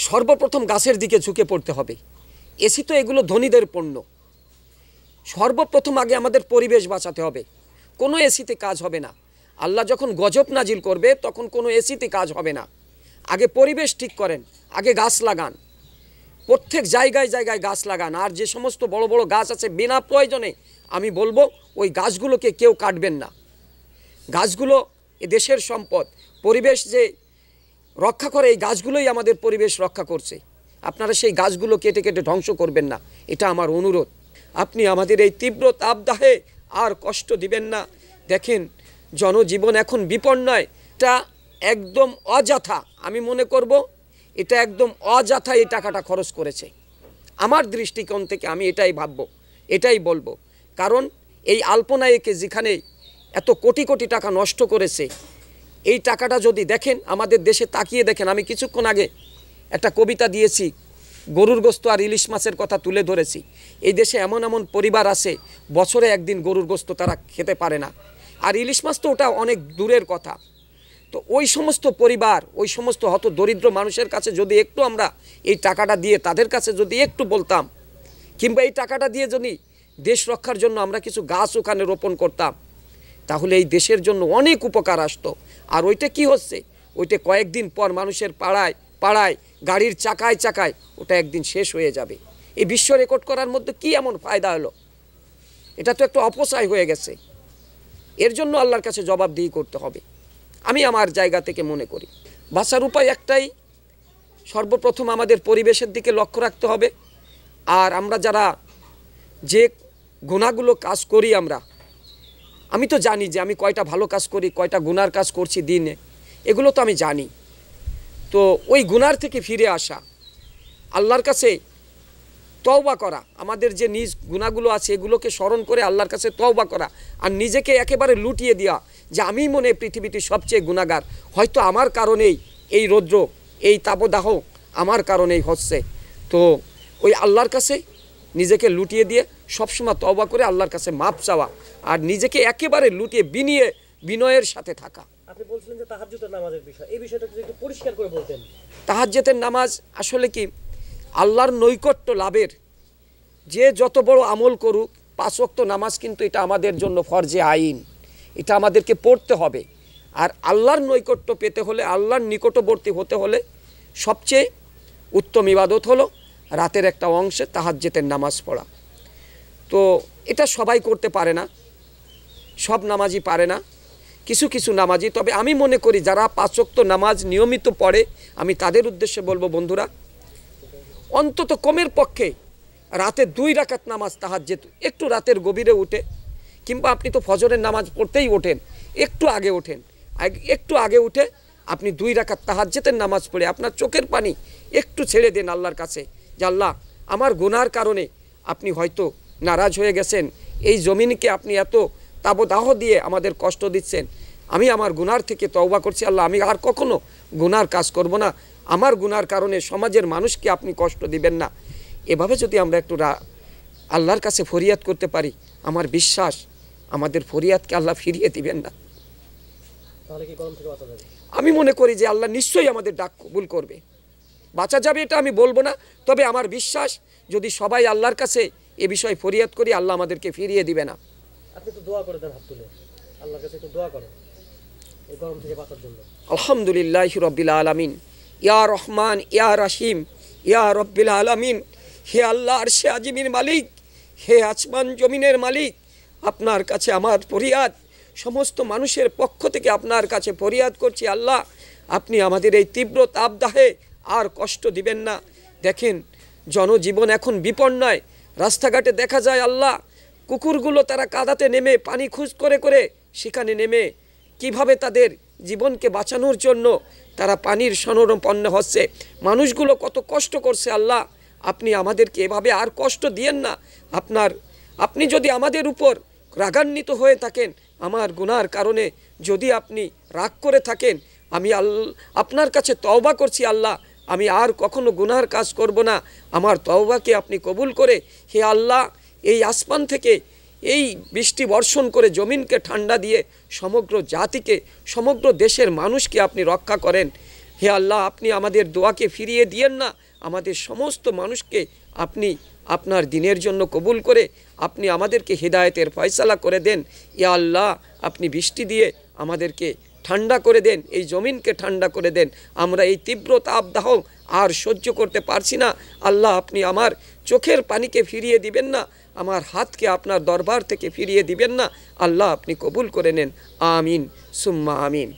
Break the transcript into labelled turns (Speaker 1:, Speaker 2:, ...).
Speaker 1: সর্বপ্রথম গাছের দিকে ঝুঁকে পড়তে হবে। এসি তো এগুলো ধনীদের পণ্য। সর্বপ্রথম আগে আমাদের পরিবেশ বাঁচাতে হবে। কোনো এসিতে কাজ হবে না। আল্লাহ যখন গজব নাজিল করবে তখন কোনো এসিতে কাজ হবে না। আগে পরিবেশ ঠিক করেন, আগে গাছ লাগান, প্রত্যেক জায়গায় জায়গায় গাছ লাগান। আর যে সমস্ত বড় বড় গাছ আছে বিনা প্রয়োজনে, আমি বলবো ওই গাছগুলোকে কেউ কাটবেন না। গাছগুলো এ দেশের সম্পদ। পরিবেশ যে রক্ষা করে, এই গাছগুলোই আমাদের পরিবেশ রক্ষা করছে। আপনারা সেই গাছগুলো কেটে কেটে ধ্বংস করবেন না, এটা আমার অনুরোধ। আপনি আমাদের এই তীব্র তাপদাহে আর কষ্ট দিবেন না। দেখেন, জনজীবন এখন বিপন্নয়। এটা একদম অযথা, আমি মনে করব এটা একদম অযথা এই টাকাটা খরচ করেছে। আমার দৃষ্টিকোণ থেকে আমি এটাই ভাববো, এটাই বলবো। কারণ এই আল্পনায়কে যেখানে এত কোটি কোটি টাকা নষ্ট করেছে, এই টাকাটা যদি দেখেন আমাদের দেশে তাকিয়ে দেখেন। আমি কিছুক্ষণ আগে একটা কবিতা দিয়েছি, গরুর গোস্ত আর ইলিশ মাছের কথা তুলে ধরেছি। এই দেশে এমন এমন পরিবার আছে বছরে একদিন গরুর গোস্ত তারা খেতে পারে না, আর ইলিশ মাছ তো ওটা অনেক দূরের কথা। তো ওই সমস্ত পরিবার, ওই সমস্ত হত দরিদ্র মানুষের কাছে যদি একটু আমরা এই টাকাটা দিয়ে তাদের কাছে যদি একটু বলতাম, কিংবা এই টাকাটা দিয়ে যদি দেশ রক্ষার জন্য আমরা কিছু গাছ ওখানে রোপণ করতাম, তাহলে এই দেশের জন্য অনেক উপকার আসতো। আর ওইটা কি হচ্ছে, ওইটা কয়েকদিন পর মানুষের পাড়ায় পাড়ায় গাড়ির চাকায় চাকায় ওটা একদিন শেষ হয়ে যাবে। এই বিশ্ব রেকর্ড করার মধ্যে কি এমন ফায়দা হলো? এটা তো একটা অপচয় হয়ে গেছে। এর জন্য আল্লাহর কাছে জবাবদিহি করতে হবে, আমি আমার জায়গা থেকে মনে করি। বাঁচার উপায় একটাই, সর্বপ্রথম আমাদের পরিবেশের দিকে লক্ষ্য রাখতে হবে। আর আমরা যারা যে গুনাহগুলো কাজ করি, আমি তো জানি যে আমি কয়টা ভালো কাজ করি, কয়টা গুনার কাজ করছি দিনে, এগুলো তো আমি জানি। তো ওই গুনার থেকে ফিরে আসা, আল্লাহর কাছে তওবা করা, আমাদের যে নিজ গুনাহগুলো আছে এগুলোকে স্মরণ করে আল্লাহর কাছে তওবা করা, আর নিজেকে একেবারে লুটিয়ে দেওয়া যে আমি মনে পৃথিবীতে সবচেয়ে গুনাহগার, হয়তো আমার কারণেই এই রৌদ্র, এই তাপদাহ আমার কারণেই হচ্ছে। তো ওই আল্লাহর কাছে নিজেকে লুটিয়ে দিয়ে সবসময় তওবা করে আল্লাহর কাছে মাপ চাওয়া, আর নিজেকে একেবারে লুটিয়ে বিনয়ের সাথে থাকা।
Speaker 2: আপনি বলছিলেন যে তাহাজ্জুদের নামাজের বিষয়, এই বিষয়টা যদি একটু পরিষ্কার করে বলতেন।
Speaker 1: তাহাজ্জুদের নামাজ আসলে কি, আল্লাহর নৈকট্য লাভের যে যত বড় আমল করুক, 5 ওয়াক্ত নামাজ কিন্তু এটা আমাদের জন্য ফরজে আইন, এটা আমাদেরকে পড়তে হবে। আর আল্লাহর নৈকট্য পেতে হলে, আল্লাহর নিকটবর্তী হতে হলে সবচেয়ে উত্তম ইবাদত হলো রাতের একটা অংশে তাহাজ্জুদের নামাজ পড়া। তো এটা সবাই করতে পারে না, সব নামাজি পারে না, কিছু কিছু নামাজি। তবে আমি মনে করি যারা 5 ওয়াক্ত নামাজ নিয়মিত পড়ে, আমি তাদের উদ্দেশ্যে বলবো, বন্ধুরা অন্তত কমের পক্ষে রাতে 2 রাকাত নামাজ তাহাজ্জুদ, একটু রাতের গভীরে উঠে, কিংবা আপনি তো ফজরের নামাজ পড়তেই ওঠেন, একটু আগে ওঠেন, একটু আগে উঠে আপনি 2 রাকাত তাহাজ্জুদের নামাজ পড়ে আপনার চোখের পানি একটু ছেড়ে দেন আল্লাহর কাছে, যে আল্লাহ আমার গুনার কারণে আপনি হয়তো নারাজ হয়ে গেছেন, এই জমিনকে আপনি এত তাবদাহ দিয়ে আমাদের কষ্ট দিচ্ছেন, আমি আমার গুনার থেকে তওবা করছি আল্লাহ, আমি আর কখনো গুনার কাজ করব না, আমার গুনার কারণে সমাজের মানুষকে আপনি কষ্ট দিবেন না। এভাবে যদি আমরা একটু আল্লাহর কাছে ফরিয়াদ করতে পারি, আমার বিশ্বাস আমাদের ফরিয়াদকে আল্লাহ ফিরিয়ে দিবেন না।
Speaker 2: তাহলে কি গরম থেকে বাঁচা যাবে?
Speaker 1: আমি মনে করি যে আল্লাহ নিশ্চয়ই আমাদের ডাক কবুল করবে। বাঁচা যাবে এটা আমি বলবো না, তবে আমার বিশ্বাস যদি সবাই আল্লাহর কাছে এ বিষয়ে ফরিয়াদ করি, আল্লাহ আমাদেরকে ফিরিয়ে দিবে না।
Speaker 2: আপনি তো দোয়া করে দেন, হাত তুলে আল্লাহর কাছে একটু দোয়া করেন এই গরম থেকে বাঁচার জন্য।
Speaker 1: আলহামদুলিল্লাহি রাব্বিল আলামিন, ইয়া রহমান ইয়া রাহিম ইয়া রাব্বিল আলামিন। হে আল্লাহ আরশে আজিমের মালিক, হে আসমান জমিনের মালিক, আপনার কাছে আমার ফরিয়াদ, সমস্ত মানুষের পক্ষ থেকে আপনার কাছে ফরিয়াদ করছি আল্লাহ, আপনি আমাদের এই তীব্র তাপদাহে আর কষ্ট দিবেন না। দেখেন, জনজীবন এখন বিপন্নয়। রাস্তাঘাটে দেখা যায় আল্লাহ, কুকুরগুলো তারা কাদাতে নেমে পানি খোঁজ করে করে সেখানে নেমে কিভাবে তাদের জীবনকে বাঁচানোর জন্য তারা পানির শরণাপন্ন হচ্ছে। মানুষগুলো কত কষ্ট করছে আল্লাহ, আপনি আমাদেরকে এভাবে আর কষ্ট দিয়েন না। আপনি যদি আমাদের উপর রাগান্বিত হয়ে থাকেন, আমার গুনার কারণে যদি আপনি রাগ করে থাকেন, আমি আপনার কাছে তওবা করছি আল্লাহ, আমি আর কখনো গুনার কাজ করব না। আমার তওবাকে আপনি কবুল করে হে আল্লাহ এই আসমান থেকে এই বৃষ্টি বর্ষণ করে জমিনকে ঠান্ডা দিয়ে সমগ্র জাতিকে, সমগ্র দেশের মানুষকে আপনি রক্ষা করেন। হে আল্লাহ, আপনি আমাদের দোয়াকে ফিরিয়ে দিয়েন না, আমাদের সমস্ত মানুষকে আপনি আপনার দিনের জন্য কবুল করে আপনি আমাদেরকে হেদায়েতের ফয়সালা করে দেন। ইয়া আল্লাহ, আপনি বৃষ্টি দিয়ে আমাদেরকে ঠান্ডা করে দেন, এই জমিনকে ঠান্ডা করে দেন। আমরা এই তীব্র তাপদাহ আর সহ্য করতে পারছি না। আল্লাহ, আপনি আমার চোখের পানিকে ফিরিয়ে দিবেন না, আমার হাতকে আপনার দরবার থেকে ফিরিয়ে দিবেন না। আল্লাহ, আপনি কবুল করে নেন। আমিন সুম্মা আমিন।